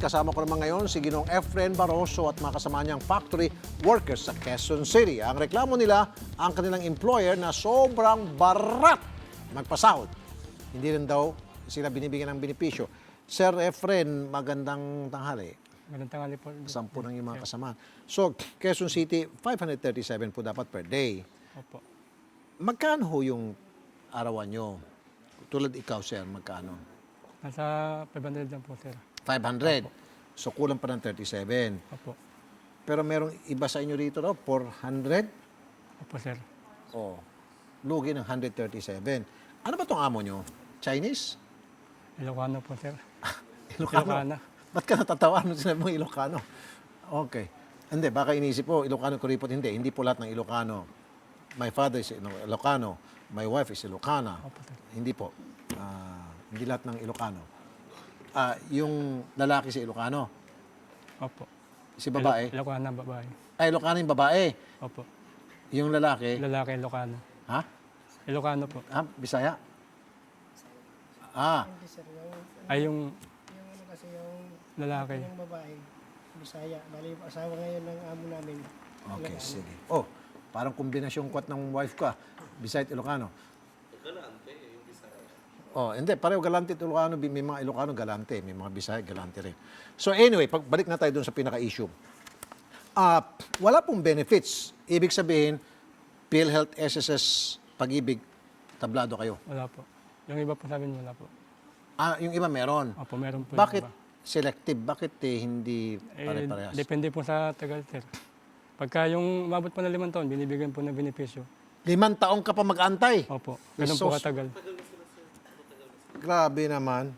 kasama ko naman ngayon si Ginong Efren Barroso at mga kasama niyang factory workers sa Quezon City. Ang reklamo nila, ang kanilang employer na sobrang barat magpasahod. Hindi rin daw sila binibigyan ng benepisyo. Sir Efren, magandang tanghali. Magandang tanghali po. Sampu ng yung mga kasama. So, Quezon City, 537 po dapat per day. Opo. Magkano ho yung arawan nyo? Tulad ikaw, sir, magkano? Nasa 500 lang po, sir. 500. So, kulang pa ng 37. Opo. Pero merong iba sa inyo rito, no? 400? Opo, sir. Oh, lugi ng 137. Ano ba itong amo nyo? Chinese? Ilocano po, sir. Ilocano? Ilocano. Ba't ka natatawa nung sinabi mo Ilocano? Okay. Hindi, baka inisip po, Ilocano kuripot. Hindi po lahat ng Ilocano. My father is Ilocano. My wife is Ilocana. Opo, sir. Hindi po. Hindi lahat ng Ilocano. Yung lalaki si Ilocano. Opo. Si babae. Ilocano, babae. Ay, Ilocano yung babae. Opo. Yung lalaki. Lalaki, Ilocano. Ha? Ilocano po. Bisaya? Ah, Ay, yung Yung ano kasi yung lalaki. yung babae, Bisaya. Bali, asawa ngayon ng amo namin. okay, sige. Oh, parang kombinasyong kwat ng wife ka. Bisaya at Ilocano. Oh, hindi. Pareho galante at Ilocano. May mga Ilocano galante. May mga Bisaya galante rin. So anyway, pagbalik na tayo dun sa pinaka-issue. Wala pong benefits. Ibig sabihin, PhilHealth, SSS, Pag-ibig, tablado kayo. Wala po. Yung iba po sabi niyo, wala po. Yung iba meron. Opo, meron po. Bakit yung iba. selective? Bakit hindi pare-parehas? Depende po sa tagal, sir. Pagka yung umabot po na 5 taon, binibigyan po ng benepisyo. 5 taong ka pa mag-antay. Opo. Ganun po Jesus. katagal. Grabe naman.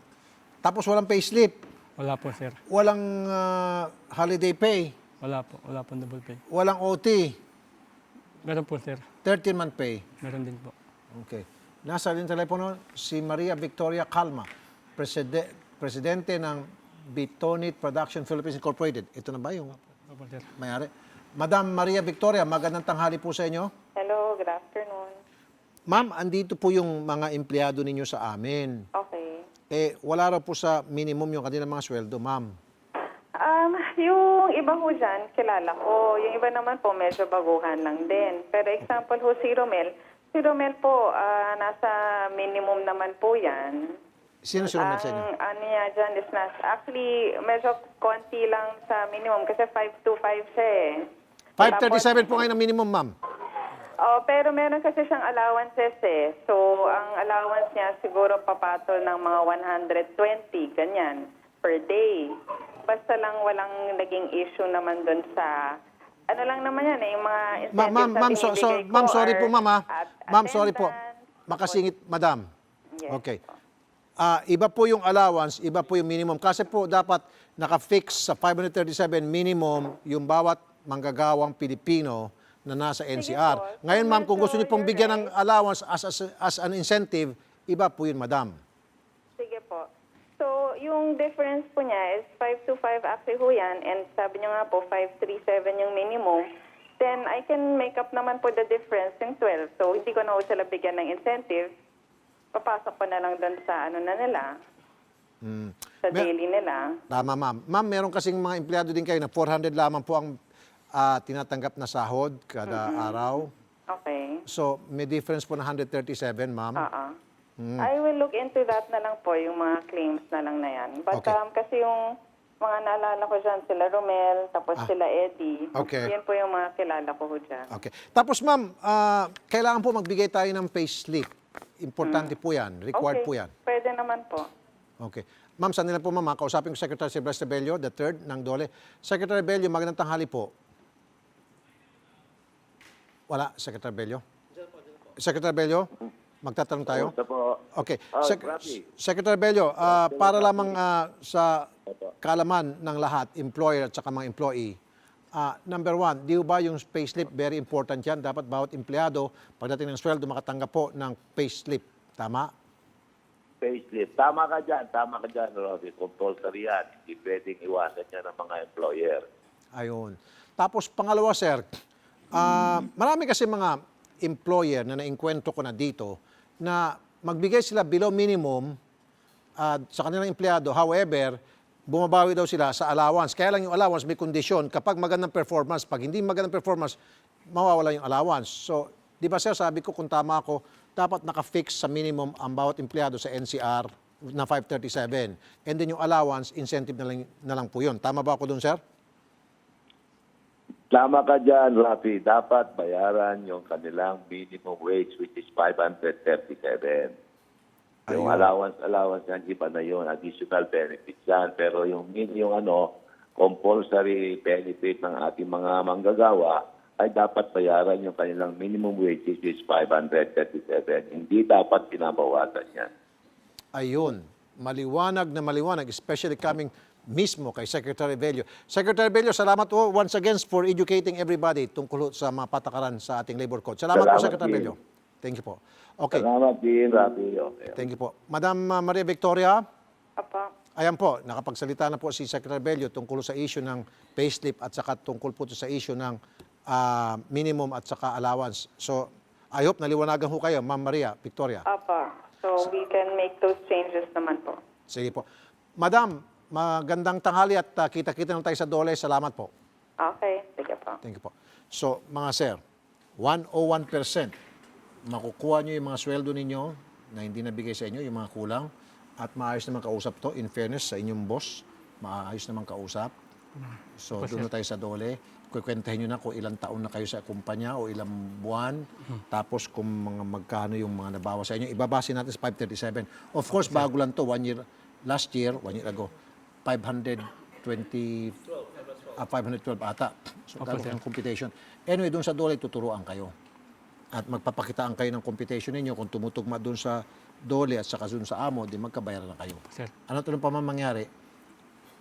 Tapos walang payslip. Wala po, sir. Walang holiday pay. Wala po. Wala po double pay. Walang OT. Meron po, sir. 13-month pay. Meron din po. Okay. Nasa rin telepono si Maria Victoria Calma, presidente ng Bitonit Production Philippines Incorporated. Ito na ba yung Opo, sir. mayari? Madam Maria Victoria, magandang tanghali po sa inyo. Hello, good afternoon. Ma'am, andito po yung mga empleyado ninyo sa amin. Okay. Wala raw po sa minimum yung kanilang mga sweldo, ma'am. Yung iba ho dyan, kilala ko. Yung iba naman po, medyo baguhan lang din. Pero example ho, si Romel po, nasa minimum naman po yan. Sino sumunod sa inyo? Ang ano niya dyan is actually, medyo konti lang sa minimum kasi 525 siya eh. 537 po ngayon ang minimum, ma'am. Oh, pero meron kasi siyang allowances eh. So, ang allowance niya siguro papatol ng mga 120, ganyan, per day. Basta lang walang naging issue naman doon sa, ano lang naman yan eh, yung mga incentives na binibigay ko ma'am, sorry po, are ma'am, ha? at Ma'am, sorry po. attendance. Makasingit, madam. Yes. Okay. Iba po yung allowance, iba po yung minimum. Kasi po dapat naka-fix sa 537 minimum yung bawat manggagawang Pilipino na nasa NCR. po. Ngayon, ma'am, kung gusto niyo pong You're bigyan ng allowance as an incentive, iba po yun, madam. Sige po. So, yung difference po niya is 525 actually ho yan, and sabi niyo nga po, 537 yung minimum. Then, I can make up naman po the difference in 12. So, hindi ko na ho sila bigyan ng incentive. Papasok ko na lang doon sa ano na nila, sa daily nila. Tama, ma'am. Ma'am, meron kasing mga empleyado din kayo na 400 lamang po ang tinatanggap na sahod kada araw. Okay. So, may difference po na 137, ma'am. I will look into that na lang po, yung mga claims na lang na yan. But Okay. kasi yung mga naalala ko dyan, sila Romel, tapos sila Eddie. Okay. Yan po yung mga kilala ko dyan. Okay. Tapos, ma'am, kailangan po magbigay tayo ng payslip. Importante po yan. Required Okay. po yan. Pwede naman po. Okay. Ma'am, sandali po, ma'am. Kausapin ko Secretary Silvestre Bello, the third ng DOLE. Secretary Bello, magandang tanghali po. Wala, Secretary Bello? Secretary Bello, magtatanong tayo? Okay. Secretary Bello, para lamang sa kaalaman ng lahat, employer at saka mga employee, number one, di ba yung payslip, very important yan. Dapat bawat empleyado, pagdating ng sweldo, makatanggap po ng payslip. Tama? Payslip. Tama ka dyan, Robbie. Compulsory yan. Hindi pwedeng iwasan yan ng mga employer. Ayun. Tapos pangalawa, sir, marami kasi mga employer na nainkwento ko na dito na magbigay sila below minimum sa kanilang empleyado. However, bumabawi daw sila sa allowance. Kaya lang yung allowance may kondisyon. Kapag magandang performance, pag hindi magandang performance, mawawala yung allowance. So, di ba sir, sabi ko kung tama ako, dapat naka-fix sa minimum ang bawat empleyado sa NCR na 537. And then yung allowance, incentive na lang po yun. Tama ba ako dun, sir? Tama ka dyan, Rafi. Dapat bayaran yung kanilang minimum wage, which is 537. Yung Ayun. allowance yan, iba na yun. Additional benefits yan. Pero yung compulsory benefit ng ating mga manggagawa ay dapat bayaran yung kanilang minimum wage, which is 537. Hindi dapat pinabawasan yan. Ayun. Maliwanag na maliwanag, especially coming mismo kay Secretary Bello. Secretary Bello, salamat po once again for educating everybody tungkol sa mga patakaran sa ating labor code. Salamat po, Salamat Secretary din. Bello. Thank you po. Okay. Salamat din, Rafi. Okay. Thank you po. Madam Maria Victoria, Apa. ayan po, nakapagsalita na po si Secretary Bello tungkol sa issue ng payslip at saka tungkol po sa issue ng minimum at saka allowance. So, I hope naliwanagan ho kayo, Ma'am Maria Victoria. Apa. So we can make those changes naman po. Sige po. Madam, magandang tanghali at kita-kita na tayo sa Dole. Salamat po. Okay. Sige po. Thank you po. So, mga sir, 101% makukuha nyo yung mga sweldo ninyo na hindi nabigay sa inyo, yung mga kulang, at maayos naman kausap to, in fairness sa inyong boss, maayos naman kausap. So, doon na tayo sa Dole. Kukwentahin nyo na kung ilang taon na kayo sa kumpanya o ilang buwan, tapos kung magkano yung mga nabawa sa inyo. Ibabase natin sa 537. Of course, bago lang to, 1 year ago, 512 ata. So, Opo, dahil sir. ang computation. Anyway, doon sa Dole, tuturuan kayo. At magpapakitaan kayo ng computation ninyo kung tumutugma doon sa Dole at saka doon sa amo, di magkabayaran na kayo. Sir. Ano ito pa man mangyari,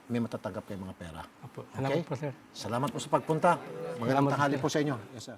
may matatanggap kayo mga pera. Opo. Okay? Salamat po, sir. Salamat po sa pagpunta. Magandang Salamat po, tanghali sir. po sa inyo. Yes, sir.